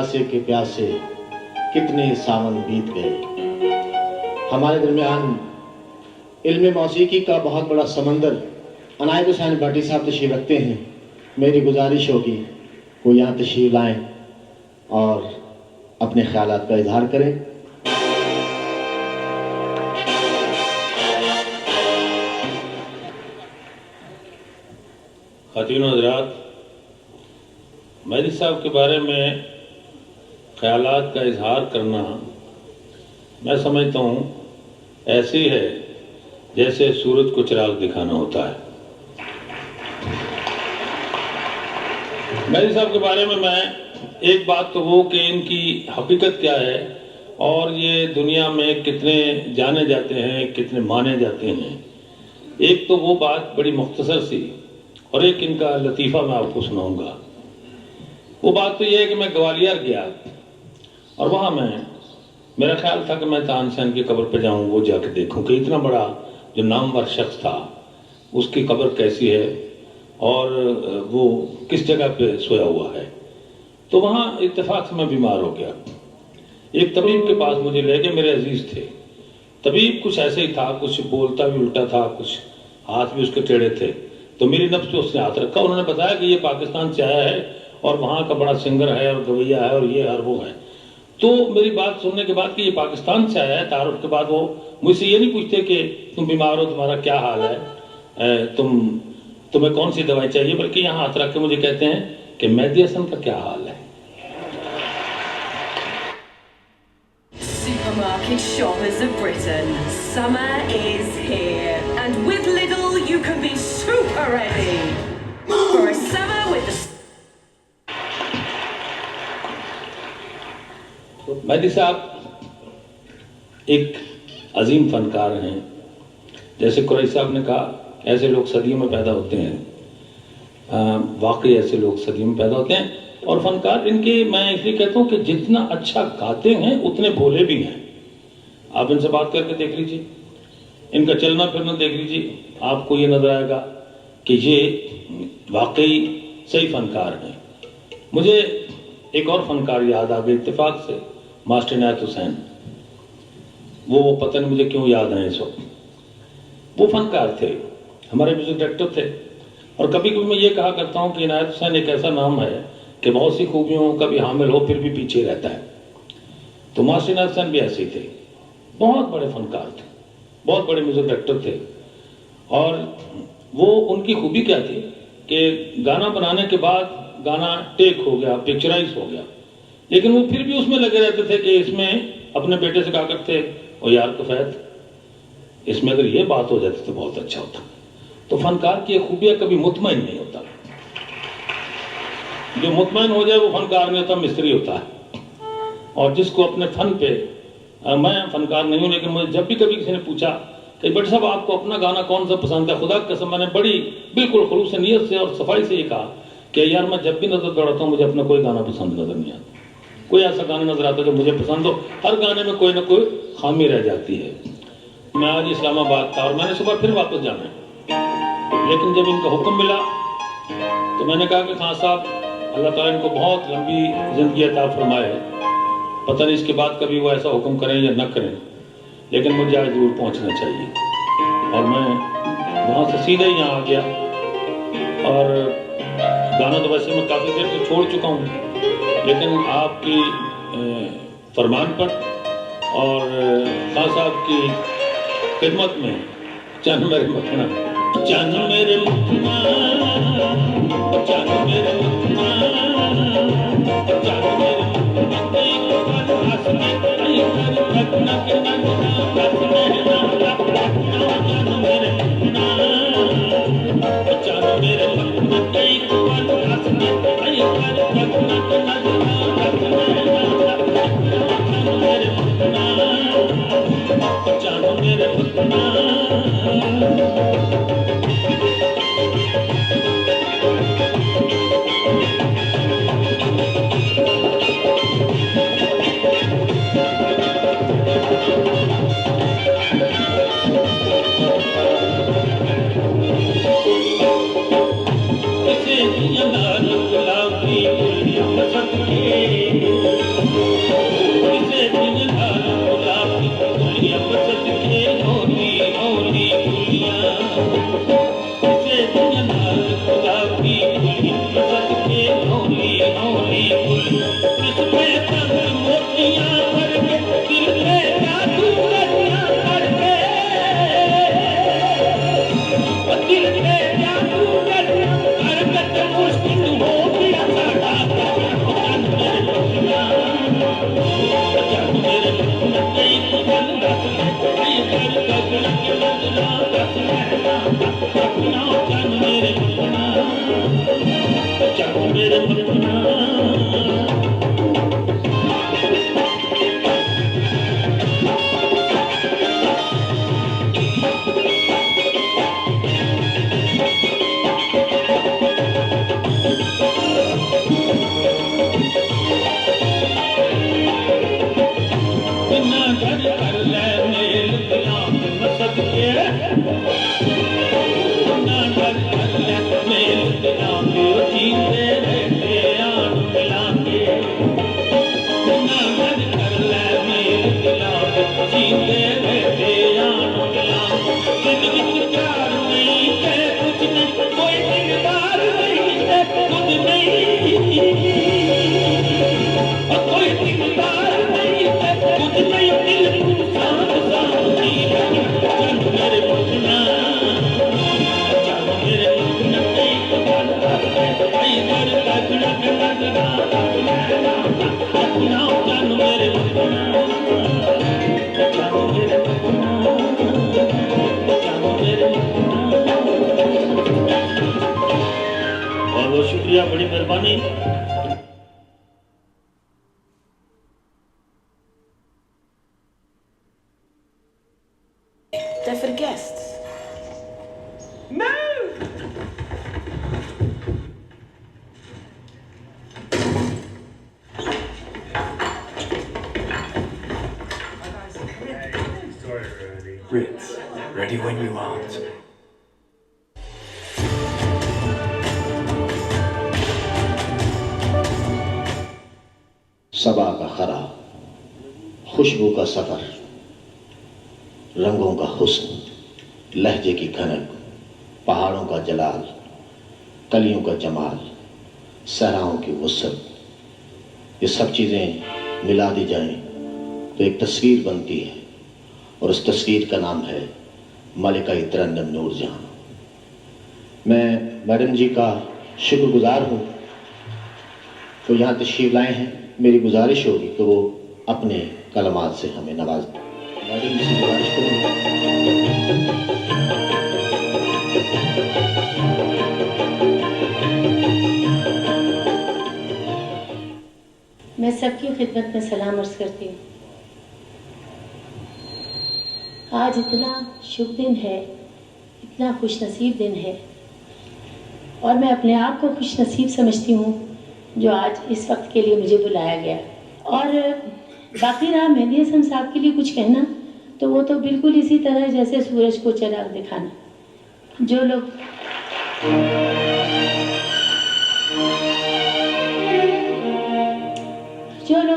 प्यासे के प्यासे कितने सावन बीत गए। हमारे दरमियान इल्म मौसीकी का बहुत बड़ा समंदर अनायत हुसैन भट्टी साहब तशरीफ़ रखते हैं। मेरी गुजारिश होगी वो यहाँ तशरीफ़ लाएँ और अपने ख्यालात का इजहार करें। ख़ातिन हज़रात, मेहदी साहब के बारे में ख्यालात का इजहार करना मैं समझता हूँ ऐसे ही है जैसे सूरज को चिराग दिखाना होता है। मेहदी साहब के बारे में मैं एक बात तो वो कि इनकी हकीकत क्या है और ये दुनिया में कितने जाने जाते हैं, कितने माने जाते हैं, एक तो वो बात बड़ी मुख्तसर सी और एक इनका लतीफ़ा मैं आपको सुनाऊंगा। वो बात तो ये है कि मैं ग्वालियर गया और वहाँ मेरा ख्याल था कि मैं तानसेन की कब्र पे जाऊँ, वो जाके देखूँ कि इतना बड़ा जो नामवर शख्स था उसकी कब्र कैसी है और वो किस जगह पे सोया हुआ है। तो वहाँ इत्तेफाक से मैं बीमार हो गया। एक तबीब के पास मुझे ले गए, मेरे अजीज थे। तबीब कुछ ऐसे ही था, कुछ बोलता भी उल्टा था, कुछ हाथ भी उसके टेढ़े थे। तो मेरी नफ्स पे उसने हाथ रखा। उन्होंने बताया कि ये पाकिस्तान से आया है और वहाँ का बड़ा सिंगर है और गवैया है और ये और वो है। तो मेरी बात सुनने के बाद कि ये पाकिस्तान से आया है, तारुफ के बाद वो मुझसे ये नहीं पूछते कि तुम बीमार हो, तुम्हारा क्या हाल है, तुम्हें कौन सी दवाई चाहिए, बल्कि यहाँ हाथ रख के मुझे कहते हैं कि मेहदी हसन का क्या हाल है। Supermarket shoppers of Britain, summer is here, and with Lidl you can be super ready for a summer with the... Mehdi साहब एक अजीम फनकार हैं। जैसे कुरैशी साहब ने कहा, ऐसे लोग सदियों में पैदा होते हैं। वाकई ऐसे लोग सदियों में पैदा होते हैं और फनकार इनके, मैं इसलिए कहता हूँ कि जितना अच्छा गाते हैं उतने भोले भी हैं। आप इनसे बात करके देख लीजिए, इनका चलना फिरना देख लीजिए, आपको ये नजर आएगा कि ये वाकई सही फनकार हैं। मुझे एक और फनकार याद आ गए इत्तेफाक से, मास्टर इनायत हुसैन। वो पता नहीं मुझे क्यों याद आए इस वक्त। वो फनकार थे, हमारे म्यूजिक डायरेक्टर थे। और कभी कभी मैं ये कहा करता हूँ कि इनायत हुसैन एक ऐसा नाम है कि बहुत सी खूबियों का भी हामिल हो फिर भी पीछे रहता है। तो मास्टर इनायत हुसैन भी ऐसे थे, बहुत बड़े फनकार थे, बहुत बड़े म्यूजिक डायरेक्टर थे। और वो उनकी खूबी क्या थी कि गाना बनाने के बाद गाना टेक हो गया, पिक्चराइज हो गया, लेकिन वो फिर भी उसमें लगे रहते थे कि इसमें अपने बेटे से कहा करते, ओ यार कुफैत, इसमें अगर ये बात हो जाती तो बहुत अच्छा होता। तो फनकार की खूबियां कभी मुतमईन नहीं होता। जो मुतमईन हो जाए वो फनकार नहीं होता, मिस्त्री होता है। और जिसको अपने फन पे, मैं फनकार नहीं हूं लेकिन मुझे जब भी कभी किसी ने पूछा कि बट साहब आपको अपना गाना कौन सा पसंद है, खुदा की कसम मैंने बड़ी बिल्कुल खुलूस नियत से और सफाई से ये कहा कि यार मैं जब भी नजर दौड़ाता हूँ मुझे अपना कोई गाना पसंद नजर नहीं आता। कोई ऐसा गाना नजर आता जो मुझे पसंद हो, हर गाने में कोई ना कोई खामी रह जाती है। मैं आज इस्लामाबाद था और मैंने सुबह फिर वापस जाना है, लेकिन जब इनका हुक्म मिला तो मैंने कहा कि खान साहब अल्लाह ताला इनको बहुत लंबी जिंदगी अता फरमाए, पता नहीं इसके बाद कभी वो ऐसा हुक्म करें या न करें, लेकिन मुझे आज दूर पहुंचना चाहिए। और मैं वहाँ से सीधा ही यहाँ आ गया। और गाना तो वैसे मैं काफ़ी देर से छोड़ चुका हूँ, लेकिन आपकी फरमान पर और खान साहब की खिदमत में चन मेरे मखना, चन मेरे मखना, चन मेरे मखना, चन मेरे मखना के ना घर कर ले मेल दिलां मसद के ना घर कर ले मेल दिलां जीते रहते आन मिला के ना घर कर ले मेल दिलां जीते रहते आन मिला जिंदगी प्यार नहीं है कुछ नहीं कोई दिलदार नहीं है कुछ नहीं कोई दिलदार नहीं है कुछ नहीं दिल साथ साथ जी चल मेरे मुन्ना चल मेरे मुन्ना तेरी कमाल आई घर तकड़ा तकड़ा अपना चल मेरे मुन्ना चल मेरे मुन्ना चल मेरे मुन्ना बहुत शुक्रिया बड़ी मेहरबानी They're for the guests. Ritz, ready when you want. सबा का खरा, खुशबू का सफर, रंगों का हुस्न, लहजे की खनक, पहाड़ों का जलाल, कलियों का जमाल, सहराओं की वुसअत, ये सब चीज़ें मिला दी जाएं तो एक तस्वीर बनती है और उस तस्वीर का नाम है मलिका तरन्नुम नूरजहां। मैं मैडम जी का शुक्रगुजार हूँ तो यहाँ तशरीफ लाए हैं। मेरी गुजारिश होगी कि वो अपने कलमात से हमें नवाज दें। मैडम जी से गुजारिश करूँगा। मैं सबकी खिदमत में सलाम अर्ज करती हूँ। आज इतना शुभ दिन है, इतना खुशनसीब दिन है और मैं अपने आप को खुशनसीब समझती हूँ जो आज इस वक्त के लिए मुझे बुलाया गया। और बाकी रहा मेहदी हसन साहब के लिए कुछ कहना, तो वो तो बिल्कुल इसी तरह जैसे सूरज को चिराग दिखाना। जो लोग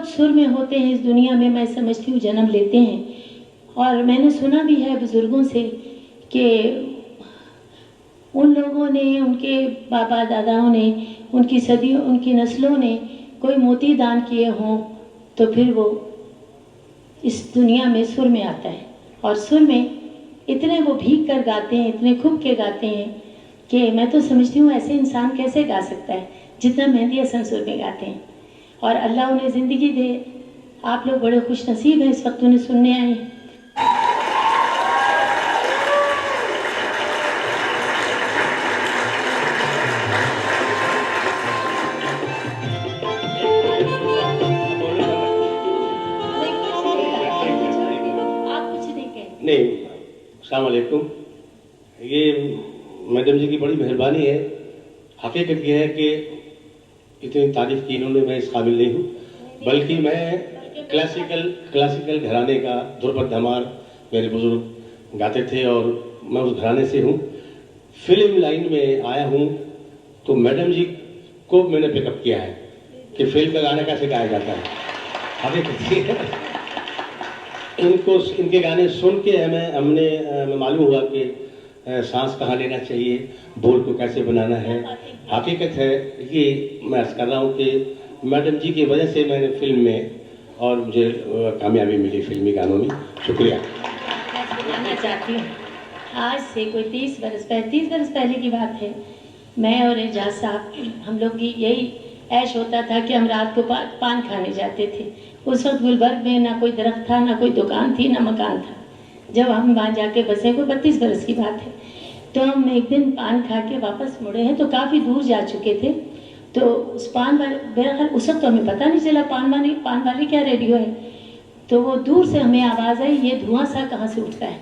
सुर में होते हैं इस दुनिया में, मैं समझती हूँ जन्म लेते हैं। और मैंने सुना भी है बुज़ुर्गों से कि उन लोगों ने, उनके बाबा दादाओं ने, उनकी सदियों, उनकी नस्लों ने कोई मोती दान किए हों तो फिर वो इस दुनिया में सुर में आता है। और सुर में इतने वो भीग कर गाते हैं, इतने खूब के गाते हैं कि मैं तो समझती हूँ ऐसे इंसान कैसे गा सकता है जितना मेहदी हसन सुर में गाते हैं। और अल्लाह उन्हें ज़िंदगी दे। आप लोग बड़े खुश नसीब हैं इस वक्त उन्हें सुनने आए हैं। नहीं, अस्सलाम वालेकुम। ये मैडम जी की बड़ी मेहरबानी है। हकीकत यह है कि इतनी तारीफ की इन्होंने, मैं इस काबिल नहीं हूँ, बल्कि मैं क्लासिकल घराने का ध्रुपद धमार मेरे बुजुर्ग गाते थे और मैं उस घराने से हूँ। फिल्म लाइन में आया हूँ तो मैडम जी को मैंने पिकअप किया है कि फिल्म का गाना कैसे गाया जाता है। हकीकत इनको, इनके गाने सुन के हमें मालूम हुआ कि सांस कहाँ लेना चाहिए, बोल को कैसे बनाना है। हकीकत है कि मैं अर्ज़ कर रहा हूँ कि मैडम जी की वजह से मैंने फिल्म में और मुझे कामयाबी मिली फिल्मी गानों में। शुक्रिया। बताना चाहती हूँ, आज से कोई 30 बरस पहले की बात है। मैं और एजाज साहब, हम लोग की यही ऐश होता था कि हम रात को पान खाने जाते थे। उस वक्त गुलबर्ग में ना कोई दरख्त था, ना कोई दुकान थी, ना मकान था। जब हम वहाँ जाके बसे, को 32 बरस की बात है, तो हम एक दिन पान खा के वापस मुड़े हैं तो काफ़ी दूर जा चुके थे। तो उस पान वाले, बहरहाल उस वक्त तो हमें पता नहीं चला पान वाले क्या रेडियो है। तो वो दूर से हमें आवाज़ आई, ये धुआं सा कहाँ से उठता है।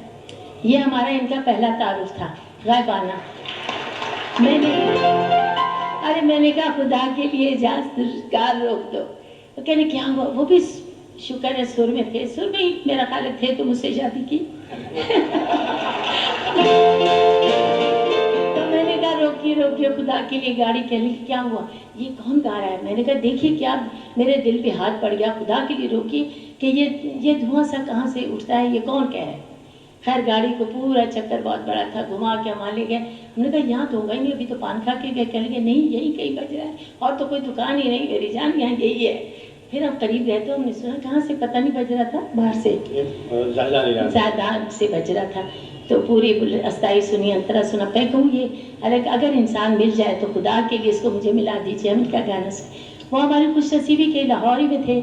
ये हमारा इनका पहला तारुफ था गायबाना। मैंने कहा खुदा के लिए कार रोक दो। तो कहने क्या हुआ, वो भी शुक्र है सुर में थे, सुर में ही मेरा ख्याल थे तो मुझसे शादी की। तो मैंने कहा रोकिए खुदा के लिए गाड़ी। कहने की क्या हुआ, ये कौन गा रहा है? मैंने कहा देखिए क्या, मेरे दिल पे हाथ पड़ गया, खुदा के लिए रोकिए कि ये धुआं सा कहाँ से उठता है, ये कौन कह रहा है। खैर गाड़ी को पूरा चक्कर बहुत बड़ा था, घुमा के वहाँ ले गए। हमने कहा यहाँ तो होगा ही नहीं, अभी तो पान खा के गए। कहने लगे नहीं यही कहीं बज रहा है, और तो कोई दुकान ही नहीं मेरी जान, यहाँ यही है। फिर हम करीब गए तो हमने सुना कहाँ से, पता नहीं बज रहा था, बाहर से ज़्यादा से बज रहा था। तो पूरी अस्थाई सुनी, अंतरा सुना। मैं कहूँ ये अगर इंसान मिल जाए तो खुदा के लिए इसको मुझे मिला दीजिए, हम इनका गाना सुने। वो हमारी खुशनसीबी के लाहौर ही में थे,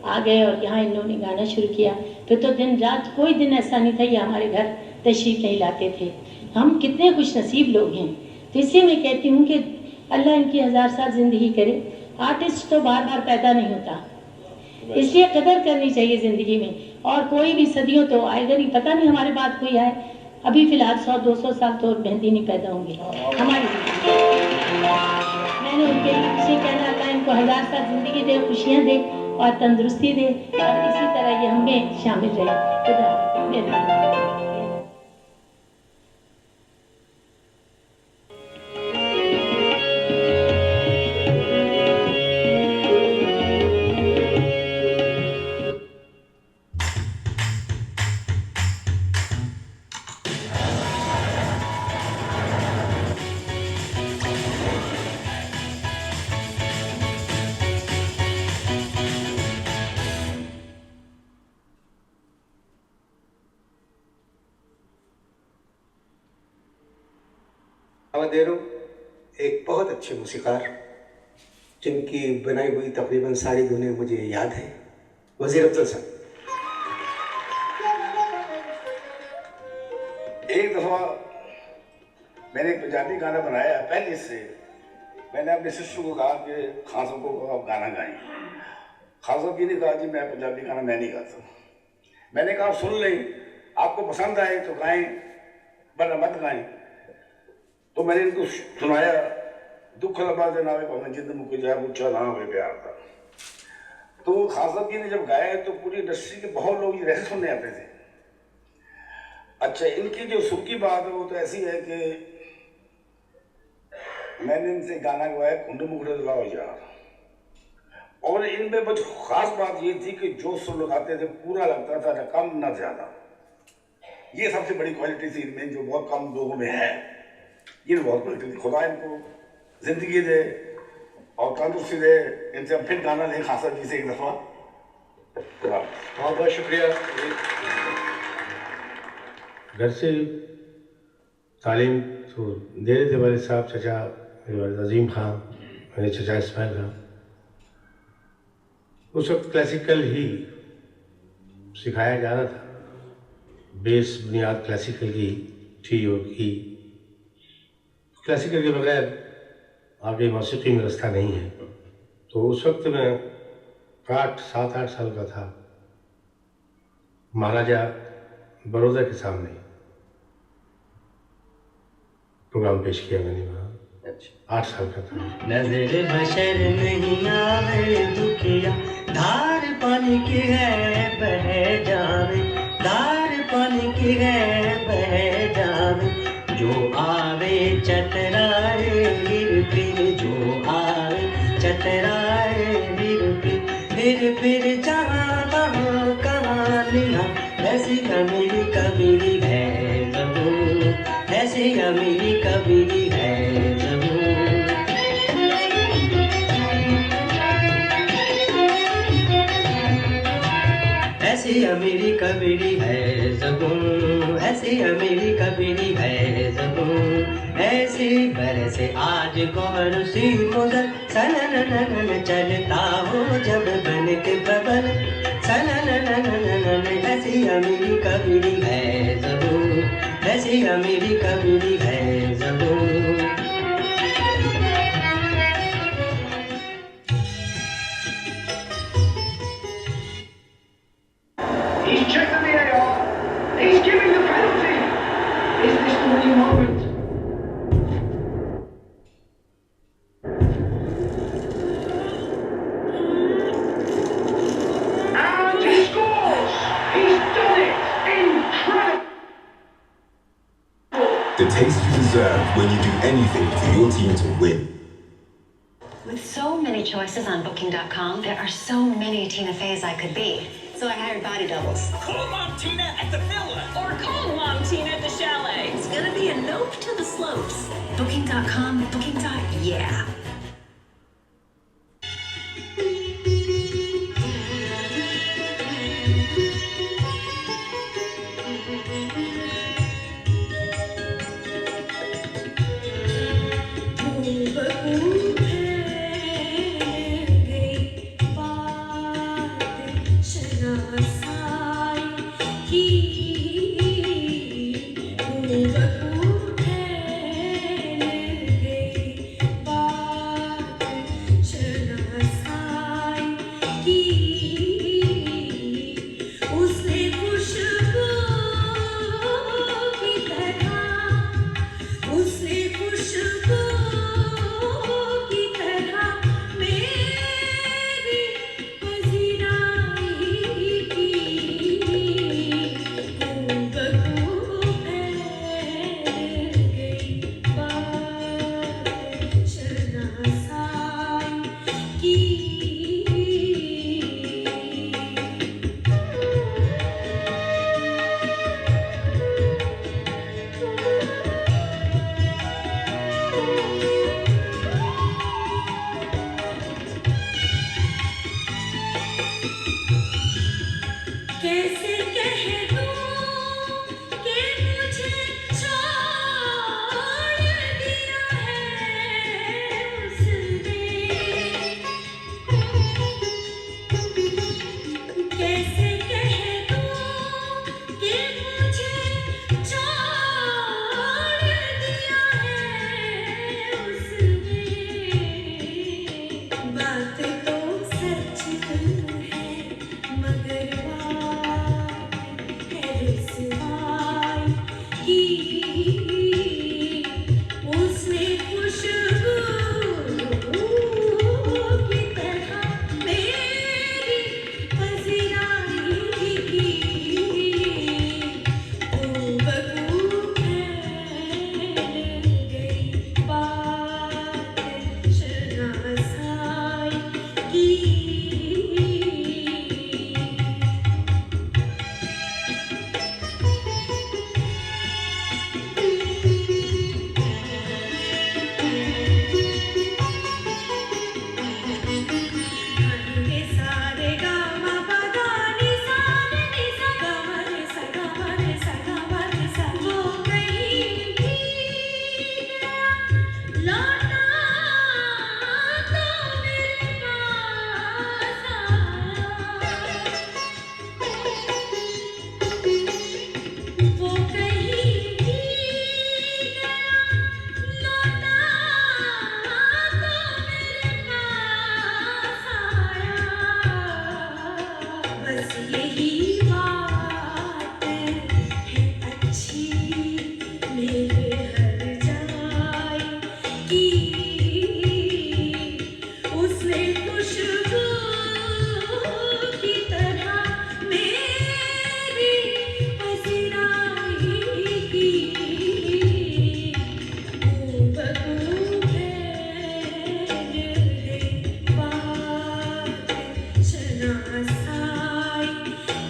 आ गए और यहाँ इन्होंने गाना शुरू किया। फिर तो दिन रात कोई दिन ऐसा नहीं था ये हमारे घर तशरीफ़ नहीं लाते थे। हम कितने खुश नसीब लोग हैं। तो इसलिए मैं कहती हूँ कि अल्लाह इनकी 1000 साल ज़िंदगी करे। आर्टिस्ट तो बार बार पैदा नहीं होता, इसलिए कदर करनी चाहिए ज़िंदगी में। और कोई भी सदियों तो आएगा नहीं, पता नहीं हमारे बाद कोई आए। अभी फ़िलहाल 100-200 साल तो मेहंदी नहीं पैदा होंगे हमारी। मैंने उनके लिए कहना, अल्लाह इनको 1000 साल ज़िंदगी दे, खुशियाँ दे और तंदुरुस्ती दे, और इसी तरह ये हमें शामिल रहे। खुदा मेहरबान। देरो एक बहुत अच्छे मूसीकार जिनकी बनाई हुई तकरीबन सारी धुनें मुझे याद है, वज़ीर अफजल साहब। एक दफ़ा मैंने एक पंजाबी गाना बनाया, पहले से मैंने अपने शिष्य को कहा कि खान साहब को आप गाना गाएं। खान साहब ने कहा जी मैं पंजाबी गाना मैं नहीं गाता। मैंने कहा सुन लें, आपको पसंद आए तो गाएं वरना मत गाएं। तो मैंने इनको सुनाया, दुख लबा दे नावे भावें जिंद मुक जाए ऊंचा ना हुए प्यार का। तो खान साहब जी ने जब गाया तो पूरी इंडस्ट्री के बहुत लोग ये रहस्य सुनने आते थे। अच्छा, इनकी जो सुर की बात है वो तो ऐसी है कि मैंने इनसे गाना गवाया कुंड मुखड़े लाओ यार, और इनमें कुछ खास बात ये थी कि जो सुर लगाते थे पूरा लगता था, न कम न ज्यादा। ये सबसे बड़ी क्वालिटी थी इनमें जो बहुत कम लोगों में है। ये बहुत क्वालिटी थी। खुदा इनको जिंदगी दे और तंदुरुस्ती दे। इनसे हम फिर गाना लें खासा जी से एक दफा। बहुत बहुत शुक्रिया। घर से तालीम तो दे रहे थे वाले साहब, चचा मेरे वालिद अजीम खां, मेरे चचा इस्माइल खां। उस वक्त क्लासिकल ही सिखाया जा रहा था, बेस बुनियाद क्लासिकल की थी और की। क्लासिकल के बगैर आगे मौसीकी में रास्ता नहीं है। तो उस वक्त मैं 7-8 साल का था। महाराजा बड़ौदा के सामने प्रोग्राम पेश किया मैंने वहाँ। 8 साल का था। नजर बशर नहीं आवे दुखिया, धार पानी की है बह जावे, धार पानी की है बह जावे। जो आवे चतराए फिर जो आवे चतराए फिर जहाँ वहाँ कहानियाँ। ऐसी अमीरी कबीरी है ज़बूर, ऐसी अमीरी कबीरी है ज़बूर। ऐसी अमीरी कबीरी है ज़बूर, ऐसी अमीरी कबीरी है ज़बूर। ऐसी बरसे आज गौर सी मुज़र, सननननन चलता हो जब बन के बबल, सननननन। ऐसी अमीरी कबीरी है ज़बूर, ऐसी अमीरी कबीरी है ज़बूर। He's checking the AR. He's giving the penalty. Is this the winning moment? And deserve when you do anything for your team to win. With so many choices on Booking.com, there are so many Tina Feys I could be. So I hired body doubles. Call Mom Tina at the villa. Or call Mom Tina at the chalet. It's gonna be a nope to the slopes. Booking.com, Booking.yeah.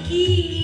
He